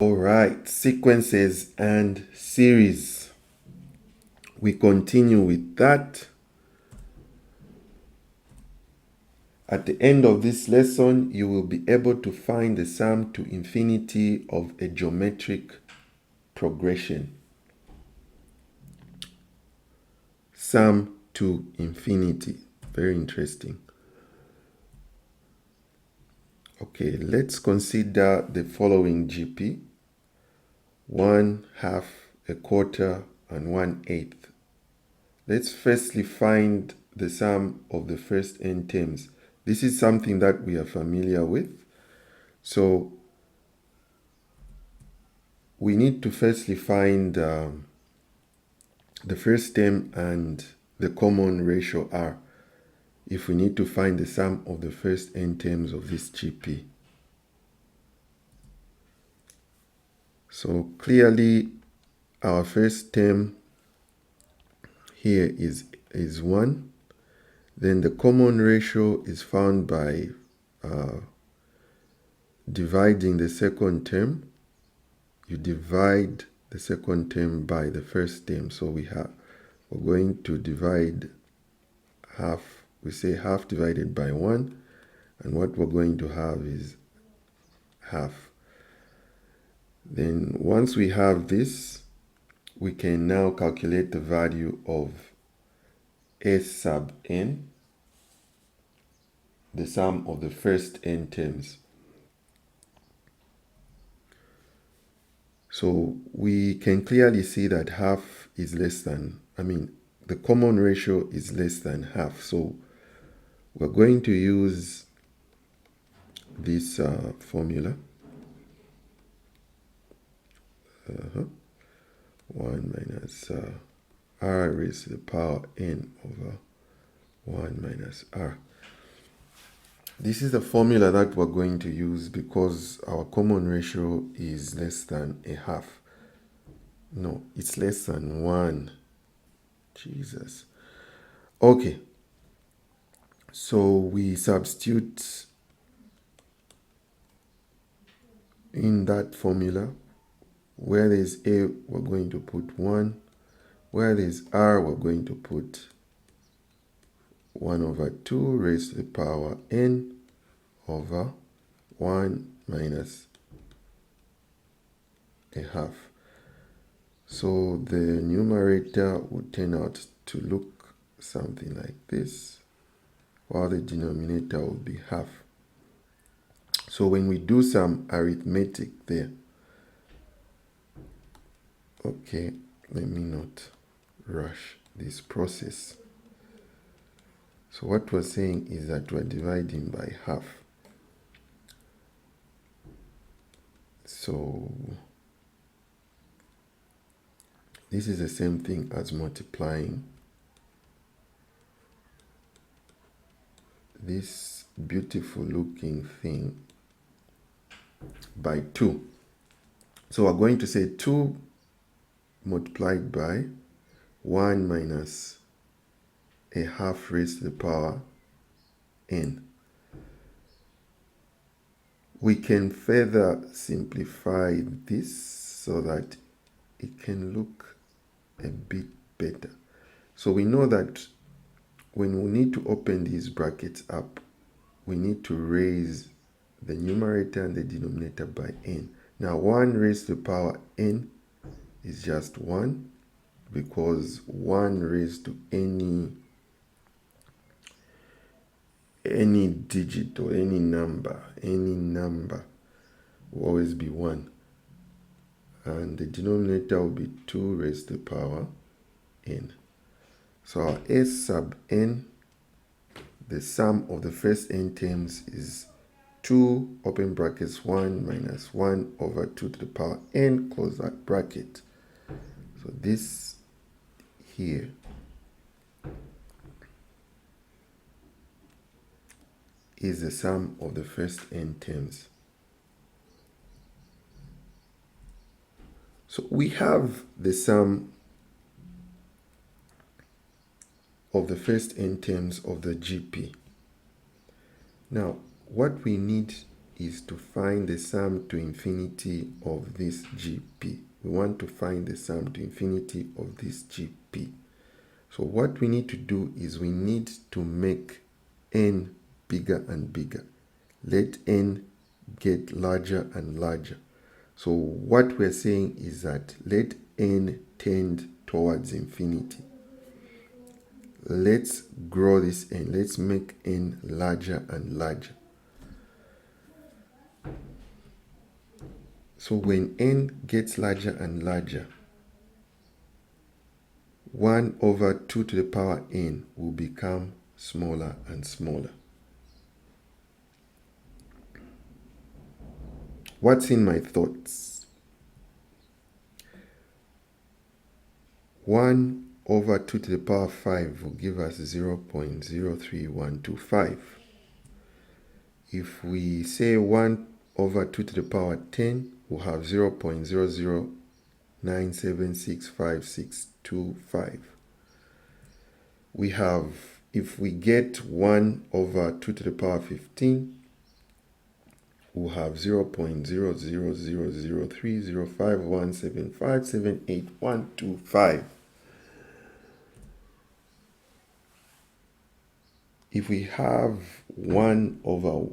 All right, sequences and series. We continue with that. At the end of this lesson, you will be able to find the sum to infinity of a geometric progression. Sum to infinity. Very interesting. Okay, let's consider the following GP. 1/2, a quarter, and 1/8. Let's firstly find the sum of the first n terms. This is something that we are familiar with. So we need to firstly find the first term and the common ratio r if we need to find the sum of the first n terms of this GP. So clearly our first term here is 1. Then the common ratio is found by dividing the second term. You divide the second term by the first term. So we're going to divide half. We say half divided by 1. And what we're going to have is half. Then once we have this, we can now calculate the value of S sub n, the sum of the first n terms. So we can clearly see that half is less than, the common ratio is less than half. So we're going to use this formula. 1 minus r raised to the power n over 1 minus r. This is the formula that we're going to use because our common ratio is less than a half. No, it's less than 1. Jesus. Okay. So we substitute in that formula. Where there's a, we're going to put 1. Where there's r, we're going to put 1 over 2 raised to the power n over 1 minus a half. So the numerator would turn out to look something like this, while the denominator will be half. So when we do some arithmetic there, okay, let me not rush this process. So what we're saying is that we're dividing by half. So this is the same thing as multiplying this beautiful looking thing by 2. So we're going to say 2 multiplied by 1 minus a half raised to the power n. We can further simplify this so that it can look a bit better. So we know that when we need to open these brackets up, we need to raise the numerator and the denominator by n. Now 1 raised to the power n is just 1, because 1 raised to any digit or any number will always be 1. And the denominator will be 2 raised to the power n. So our S sub n, the sum of the first n terms, is 2 open brackets 1 minus 1 over 2 to the power n close that bracket. So this here is the sum of the first n terms. So we have the sum of the first n terms of the GP. Now, what we need is to find the sum to infinity of this GP. We want to find the sum to infinity of this GP. So what we need to do is we need to make n bigger and bigger. Let n get larger and larger. So what we're saying is that let n tend towards infinity. Let's grow this n. Let's make n larger and larger. So when n gets larger and larger, 1 over 2 to the power n will become smaller and smaller. What's in my thoughts? 1 over 2 to the power 5 will give us 0.03125. If we say 1 over 2 to the power 10, we'll have 0.009765625. We have, if we get 1 over 2 to the power 15, we'll have 0.000305175788125. If we have 1 over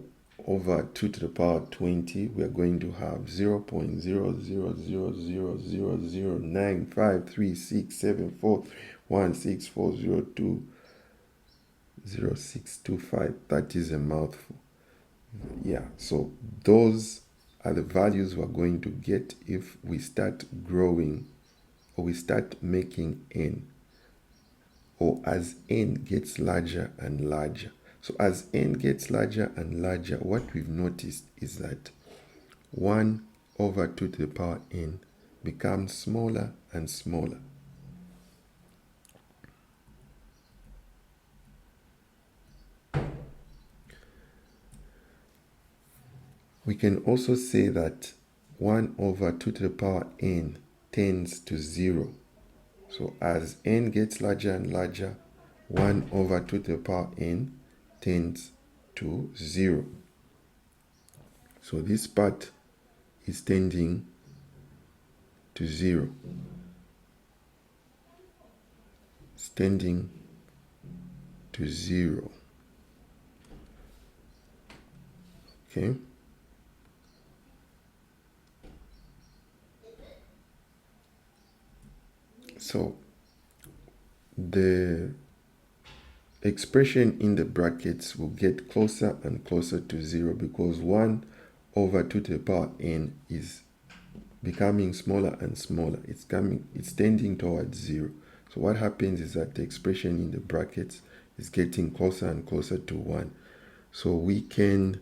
2 to the power 20, we are going to have 0.000000953674164020625. That is a mouthful. Yeah, so those are the values we're going to get if we start growing, or we start making n, or as n gets larger and larger. So as n gets larger and larger, what we've noticed is that 1 over 2 to the power n becomes smaller and smaller. We can also say that 1 over 2 to the power n tends to 0. So as n gets larger and larger, 1 over 2 to the power n tends to 0. So this part is tending to 0. It's tending to 0. Okay. So the expression in the brackets will get closer and closer to 0 because 1 over 2 to the power n is becoming smaller and smaller. It's tending towards 0. So what happens is that the expression in the brackets is getting closer and closer to 1. So we can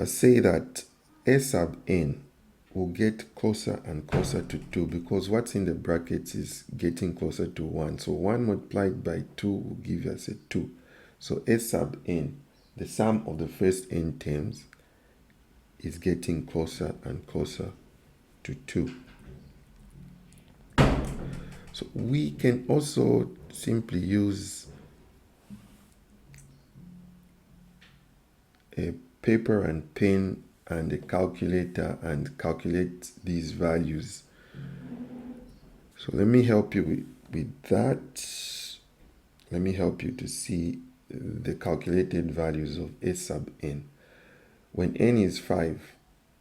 say that S sub n will get closer and closer to 2 because what's in the brackets is getting closer to 1. So 1 multiplied by 2 will give us a 2. So S sub n, the sum of the first n terms, is getting closer and closer to 2. So we can also simply use a paper and pen and a calculator and calculate these values. So let me help you with that. Let me help you to see the calculated values of S sub n. When n is 5,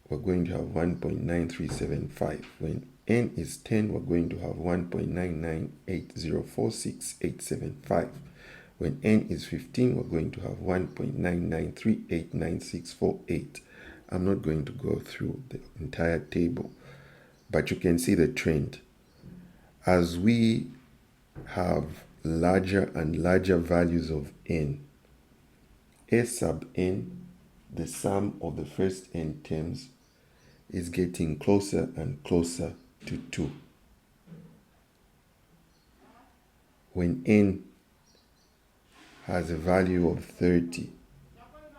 we're going to have 1.9375. When n is 10, we're going to have 1.998046875. When n is 15, we're going to have 1.99389648. I'm not going to go through the entire table, but you can see the trend. As we have larger and larger values of n, S sub n, the sum of the first n terms, is getting closer and closer to 2. When n has a value of 30,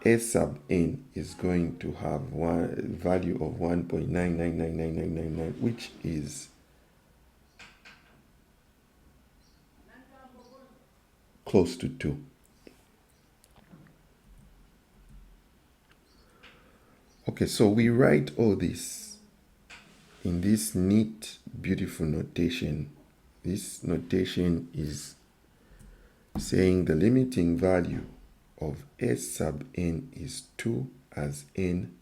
S sub n is going to have a value of 1.9999999, which is close to 2. Okay, so we write all this in this neat, beautiful notation. This notation is saying the limiting value of S sub n is 2 as n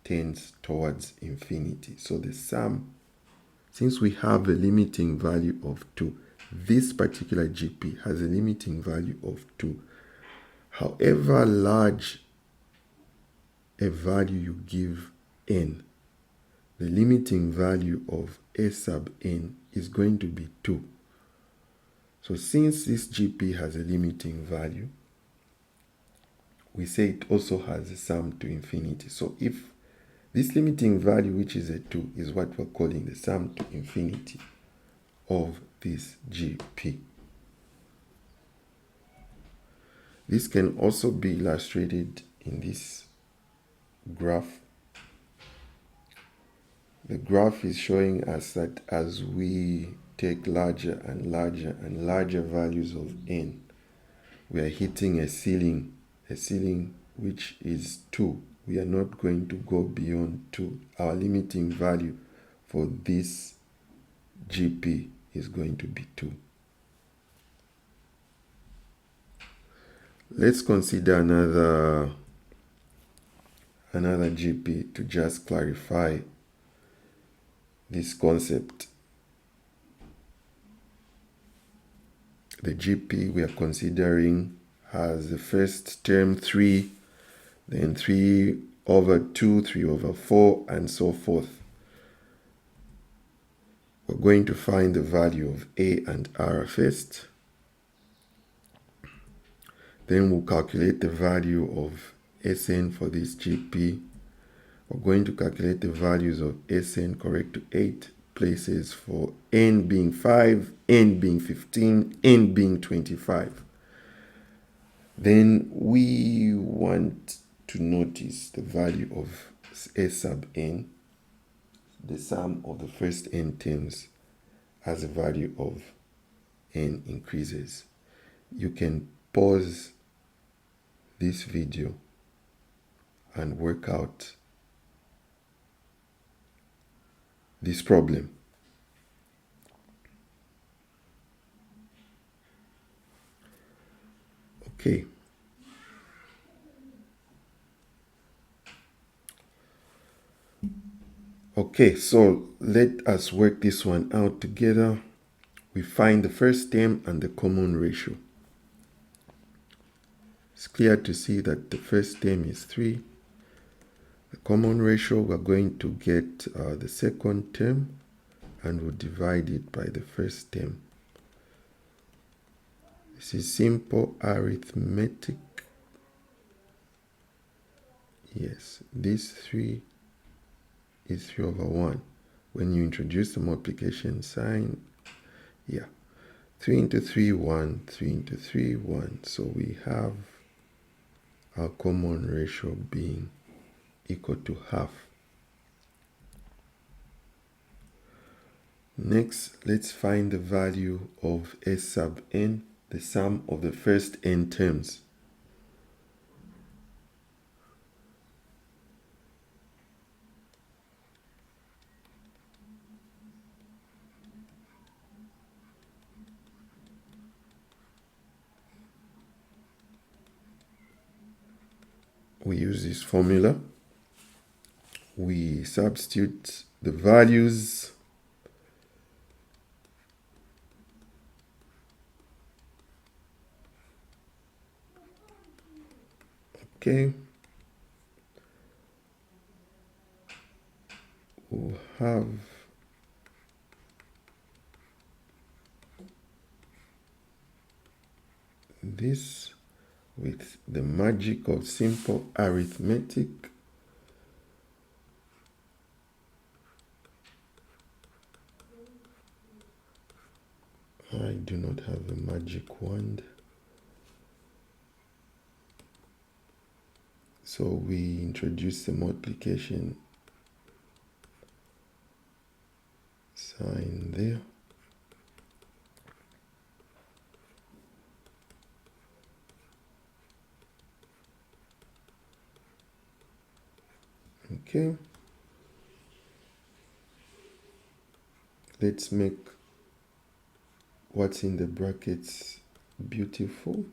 tends towards infinity. So the sum, since we have a limiting value of 2, this particular GP has a limiting value of 2. However large a value you give n, the limiting value of S sub n is going to be 2. So since this GP has a limiting value, we say it also has a sum to infinity. So if this limiting value, which is a 2, is what we're calling the sum to infinity of this GP. This can also be illustrated in this graph. The graph is showing us that as we take larger and larger and larger values of n, we are hitting a ceiling which is 2. We are not going to go beyond 2. Our limiting value for this GP is going to be 2. Let's consider another GP to just clarify this concept. The GP we are considering has the first term 3, then 3 over 2, 3 over 4, and so forth. We're going to find the value of A and R first. Then we'll calculate the value of Sn for this GP. We're going to calculate the values of Sn correct to 8 places for n being 5, n being 15, n being 25. Then we want to notice the value of S sub n, the sum of the first n terms, as the value of n increases. You can pause this video and work out this problem. Okay. Okay, so let us work this one out together. We find the first term and the common ratio. It's clear to see that the first term is 3. The common ratio, we're going to get the second term and we'll divide it by the first term. This is simple arithmetic. Yes, this 3 is 3 over 1. When you introduce the multiplication sign, 3 into 3, 1, 3 into 3, 1. So we have our common ratio being equal to half. Next, let's find the value of S sub n, the sum of the first n terms. We use this formula. We substitute the values. Okay. We'll have this with the magic of simple arithmetic. I do not have a magic wand. So we introduce the multiplication sign there. Okay. Okay. Let's make what's in the brackets beautiful.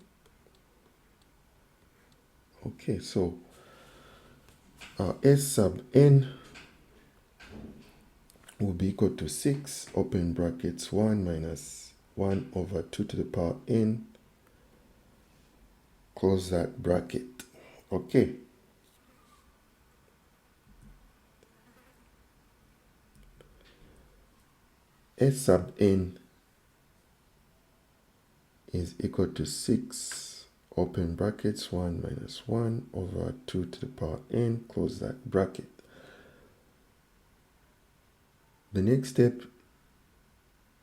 Okay, so S sub n will be equal to 6, open brackets 1 minus 1 over 2 to the power n, close that bracket. Okay. S sub n is equal to 6, open brackets 1 minus 1 over 2 to the power n, close that bracket. The next step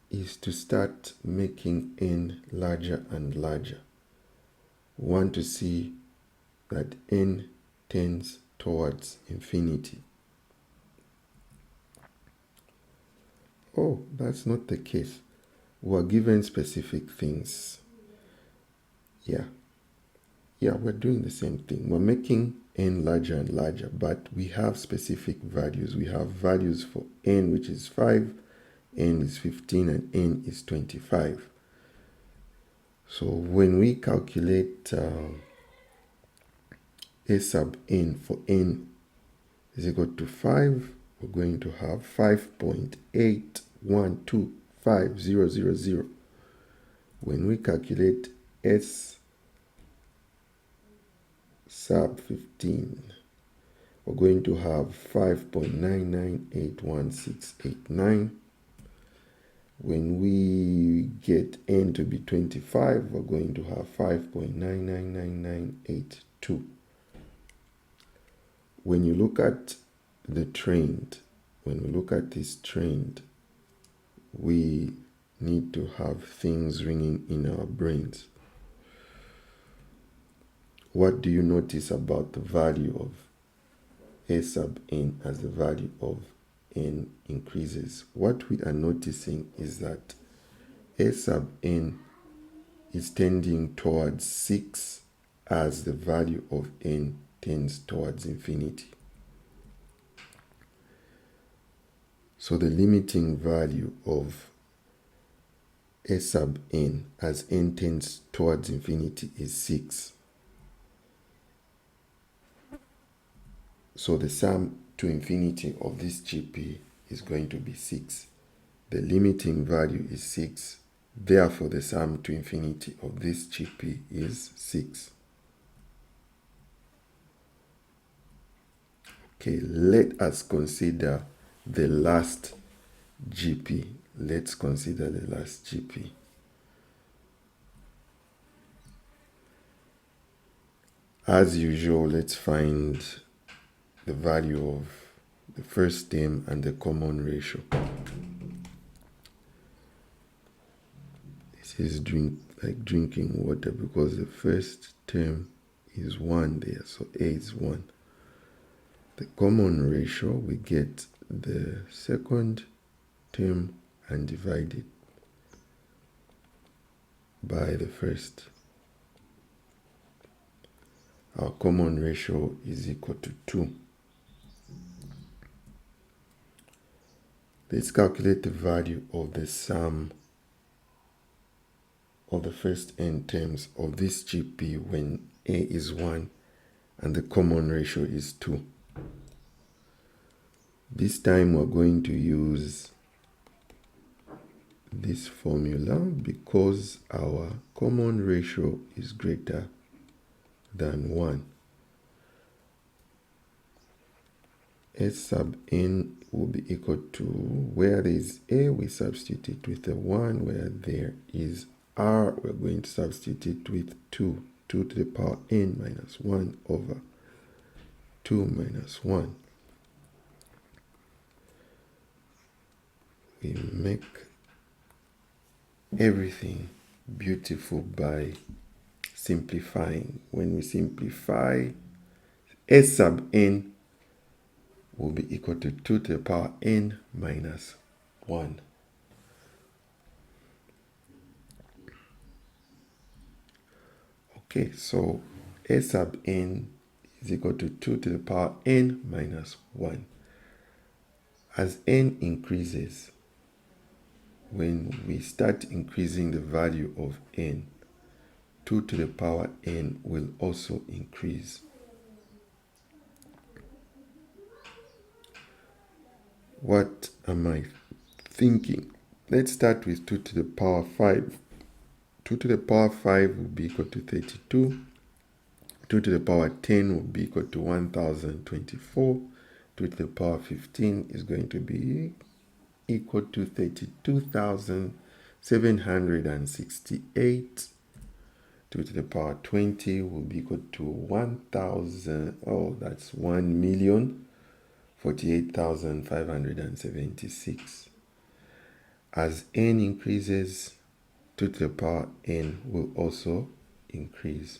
is to start making n larger and larger. We want to see that n tends towards infinity. Oh, that's not the case. We're given specific things. Yeah, we're doing the same thing. We're making n larger and larger, but we have specific values. We have values for n, which is 5, n is 15, and n is 25. So when we calculate a sub n for n is equal to 5, we're going to have 5.812500. When we calculate s sub 15, we're going to have 5.9981689. When we get n to be 25, we're going to have 5.999982. When you look at the trend, when we look at this trend, we need to have things ringing in our brains. What do you notice about the value of a sub n as the value of n increases? What we are noticing is that a sub n is tending towards 6 as the value of n tends towards infinity. So the limiting value of a sub n as n tends towards infinity is 6. So the sum to infinity of this GP is going to be 6. The limiting value is 6. Therefore, the sum to infinity of this GP is 6. Okay, let us consider the last GP. Let's consider the last GP. As usual, let's find the value of the first term and the common ratio. This is like drinking water because the first term is 1 there, so a is 1. The common ratio, we get the second term and divide it by the first. Our common ratio is equal to 2. Let's calculate the value of the sum of the first n terms of this GP when a is 1 and the common ratio is 2. This time we're going to use this formula because our common ratio is greater than 1. S sub n will be equal to, where there is a, we substitute with a 1. Where there is r, we're going to substitute with 2. 2 to the power n minus 1 over 2 minus 1. We make everything beautiful by simplifying. When we simplify, S sub n will be equal to 2 to the power n minus 1. Okay, so S sub n is equal to 2 to the power n minus 1. As n increases, when we start increasing the value of n, 2 to the power n will also increase. What am I thinking? Let's start with 2 to the power 5. 2 to the power 5 will be equal to 32. 2 to the power 10 will be equal to 1024. 2 to the power 15 is going to be equal to 32,768. 2 to the power 20 will be equal to 1,000. Oh, that's 1,048,576. As n increases, 2 to the power n will also increase.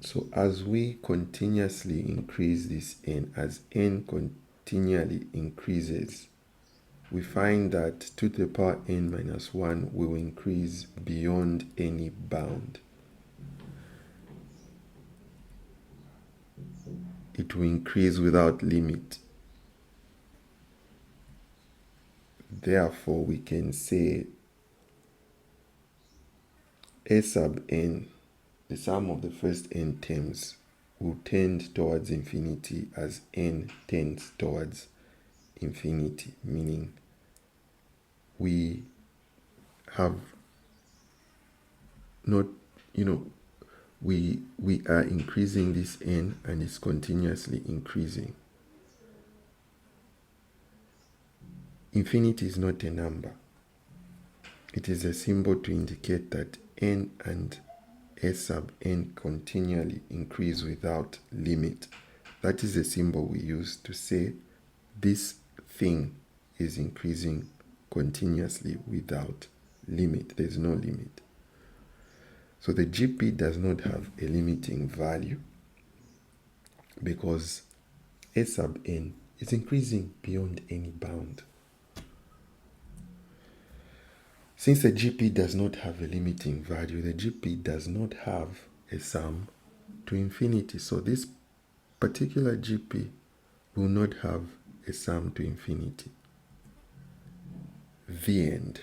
So as we continuously increase this n, as n continually increases, we find that 2 to the power n minus 1 will increase beyond any bound. It will increase without limit. Therefore, we can say a sub n, the sum of the first n terms, will tend towards infinity as n tends towards infinity, meaning we have not, we are increasing this n and it's continuously increasing. Infinity is not a number. It is a symbol to indicate that n and a sub n continually increase without limit. That is a symbol we use to say this thing is increasing continuously without limit. There's no limit. So the GP does not have a limiting value because a sub n is increasing beyond any bound. Since the GP does not have a limiting value, the GP does not have a sum to infinity. So this particular GP will not have a sum to infinity. The end.